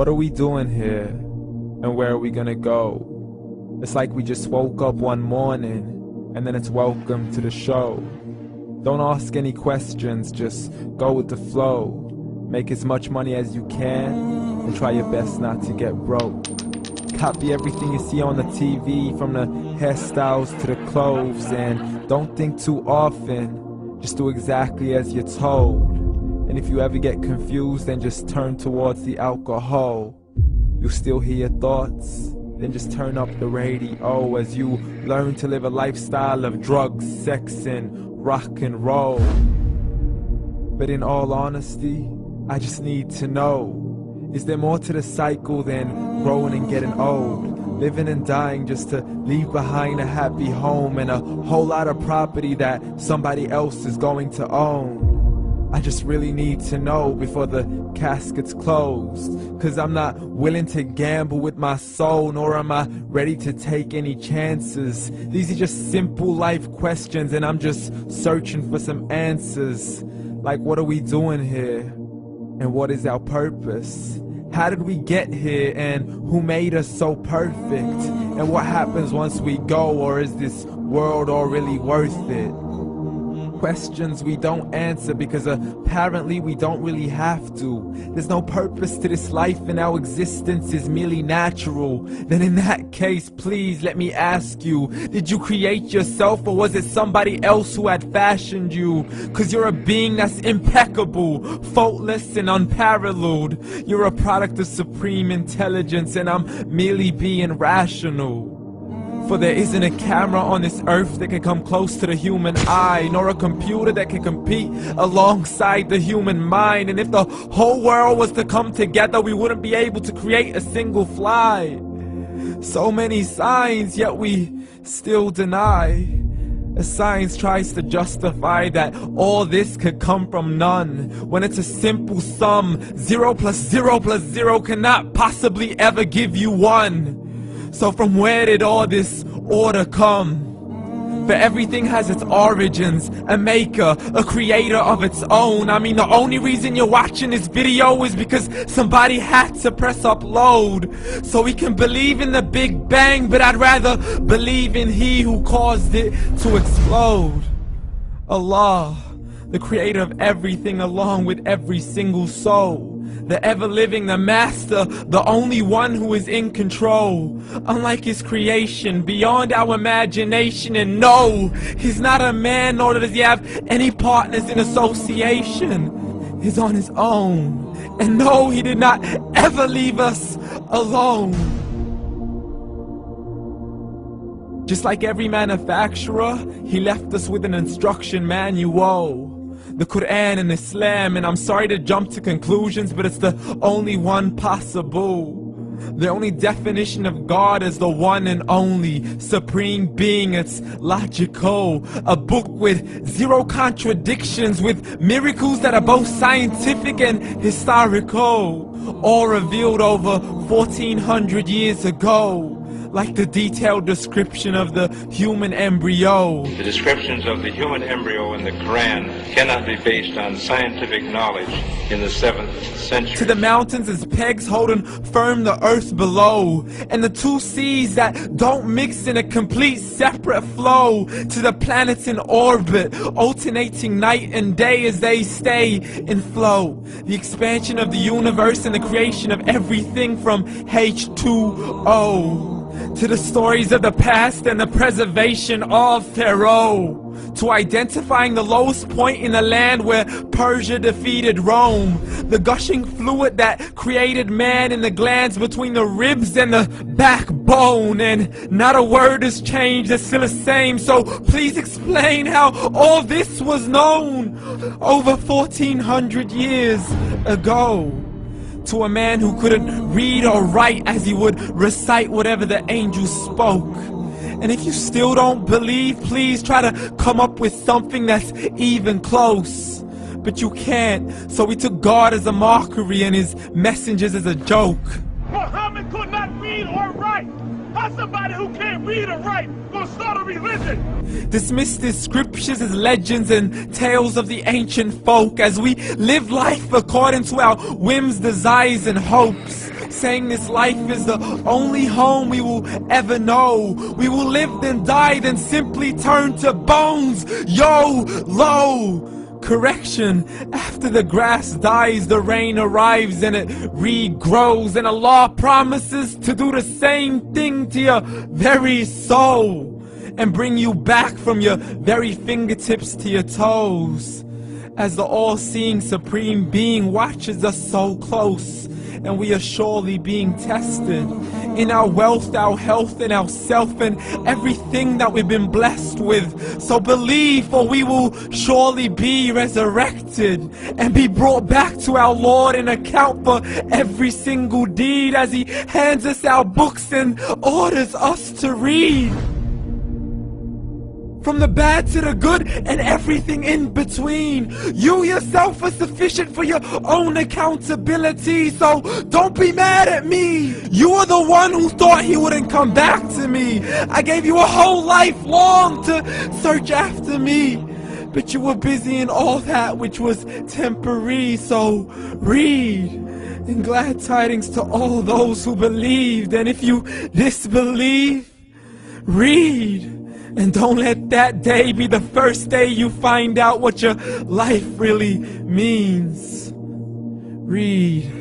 What are we doing here? And where are we gonna go? It's like we just woke up one morning and then it's welcome to the show. Don't ask any questions, just go with the flow. Make as much money as you can and try your best not to get broke. Copy everything you see on the TV, from the hairstyles to the clothes, and don't think too often, just do exactly as you're told. And if you ever get confused, then just turn towards the alcohol. You'll still hear your thoughts, then just turn up the radio as you learn to live a lifestyle of drugs, sex, and rock and roll. But in all honesty, I just need to know, is there more to the cycle than growing and getting old? Living and dying just to leave behind a happy home and a whole lot of property that somebody else is going to own. I just really need to know before the casket's closed, 'cause I'm not willing to gamble with my soul, nor am I ready to take any chances. These are just simple life questions and I'm just searching for some answers. Like, what are we doing here? And what is our purpose? How did we get here, and who made us so perfect? And what happens once we go, or is this world all really worth it? Questions we don't answer because apparently we don't really have to. There's no purpose to this life and our existence is merely natural. Then in that case, please let me ask you, did you create yourself, or was it somebody else who had fashioned you? 'Cause you're a being that's impeccable, faultless and unparalleled. You're a product of supreme intelligence and I'm merely being rational. For there isn't a camera on this earth that can come close to the human eye, nor a computer that can compete alongside the human mind. And if the whole world was to come together, we wouldn't be able to create a single fly. So many signs, yet we still deny. As science tries to justify that all this could come from none, when it's a simple sum. 0 plus 0 plus 0 cannot possibly ever give you 1. So from where did all this order come? For everything has its origins, a maker, a creator of its own. I mean, the only reason you're watching this video is because somebody had to press upload. So we can believe in the Big Bang, but I'd rather believe in He who caused it to explode. Allah, the creator of everything along with every single soul. The ever-living, the master, the only one who is in control. Unlike his creation, beyond our imagination. And no, he's not a man, nor does he have any partners in association. He's on his own. And no, he did not ever leave us alone. Just like every manufacturer, he left us with an instruction manual. The Quran and Islam, and I'm sorry to jump to conclusions, but it's the only one possible. The only definition of God is the one and only supreme being. It's logical, a book with 0 contradictions, with miracles that are both scientific and historical, all revealed over 1400 years ago. Like the detailed description of the human embryo. The descriptions of the human embryo in the Quran cannot be based on scientific knowledge in the 7th century. To the mountains as pegs holding firm the earth below, and the 2 seas that don't mix in a complete separate flow. To the planets in orbit, alternating night and day as they stay in flow. The expansion of the universe and the creation of everything from H2O. To the stories of the past and the preservation of Pharaoh. To identifying the lowest point in the land where Persia defeated Rome. The gushing fluid that created man in the glands between the ribs and the backbone. And not a word has changed, it's still the same. So please explain how all this was known over 1400 years ago. To a man who couldn't read or write, as he would recite whatever the angels spoke. And if you still don't believe, please try to come up with something that's even close. But you can't, so we took God as a mockery and his messengers as a joke. Muhammad could not read or write. How's somebody who can't read or write gonna start a religion? Dismiss the scriptures as legends and tales of the ancient folk, as we live life according to our whims, desires, and hopes. saying this life is the only home we will ever know. We will live then die, then simply turn to bones. YOLO! Correction, after the grass dies, the rain arrives and it regrows, and Allah promises to do the same thing to your very soul and bring you back from your very fingertips to your toes, as the all-seeing supreme being watches us so close, and we are surely being tested in our wealth, our health, and our self, and everything that we've been blessed with. So believe, for we will surely be resurrected and be brought back to our Lord and account for every single deed, as He hands us our books and orders us to read. From the bad to the good and everything in between. You yourself are sufficient for your own accountability, so don't be mad at me. You are the one who thought He wouldn't come back to me. I gave you a whole life long to search after me, but you were busy in all that which was temporary. So read, and glad tidings to all those who believed. And if you disbelieve, read. And don't let that day be the first day you find out what your life really means. Read.